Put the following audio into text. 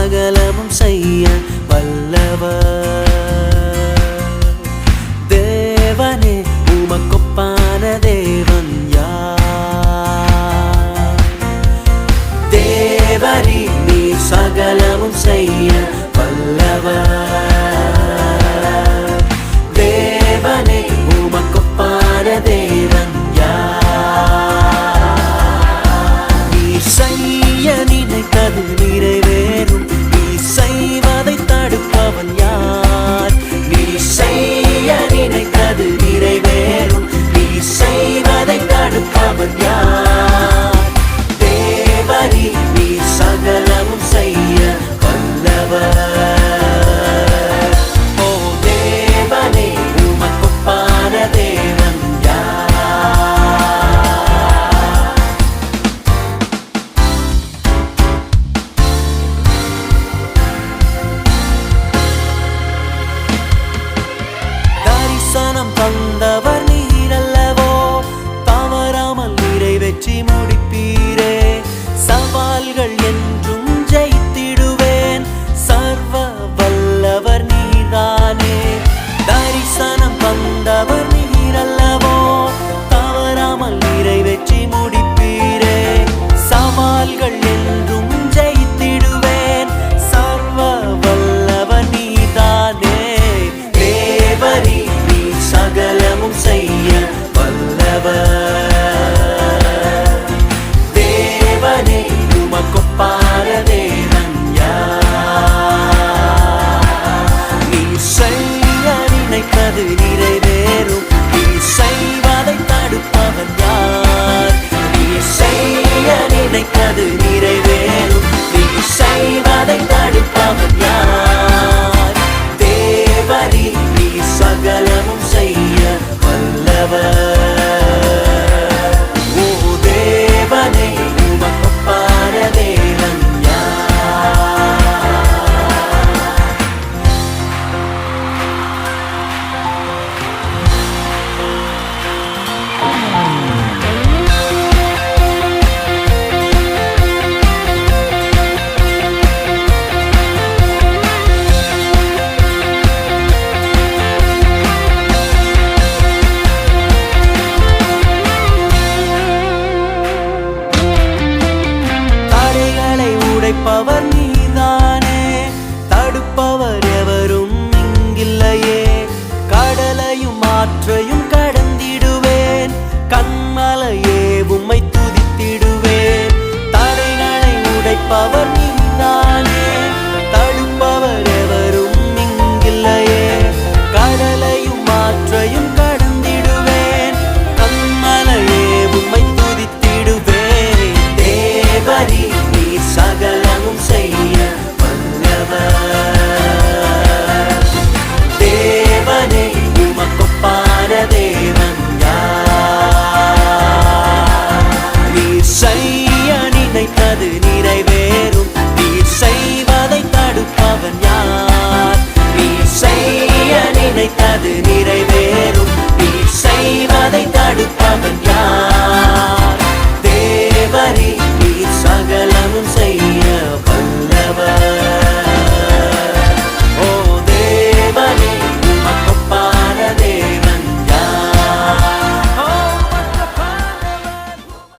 சகலமும் செய்ய வல்லவர். தேவனே உமக்கொப்பான தேவன் யார்? தேவரீ நீ சகலமும் செய்ய வல்லவர். தேவனே உமக்கொப்பான தேவன் யார்? நீ செய்ய நினைத்தது நிறைவேறும். நீ செய்வதை தடுப்பவன் யார்? நீ செய்ய நினைத்தது நிறைவேறும். நீ செய்வதை தடுப்பவன் யார்? தேவரீ நீ சகலமும் செய்ய வல்லவர். ஓ தேவனே உமக்கொப்பான தேவன் யார்? தரிசனம் தந்தவர் நீரல்லவோ, தவறாமல் நிறைவேற்றி முடிப்பீரே. சவால்கள் என்றும் ஜெயித்திடுவேன், சர்வ வல்லவர் நீதானே. தரிசனம் தந்தவர் நீரல்லவோ, தவறாமல் நிறைவேற்றி முடிப்பீரே. சவால்கள் என்றும் ஜெயித்திடுவேன், சர்வ வல்லவர் நீதானே. தேவரீ நீ சகலமும் செய்ய வல்லவர். தேவனே உமக்கொப்பான தேவன் யார்? நீ செய்ய நினைத்தது நிறைவேறும். நீ செய்வதை தடுப்பவன் யார்? நீ செய்ய நினைத்தது நிறைவேறும். நீ செய்வதை தடுப்பவன் யார்? தேவரீ நீ சகலமும் செய்ய வல்லவர். ஓ தேவனே உமக்கொப்பான தேவன் யார்? தடைகளை உடைப்பவர்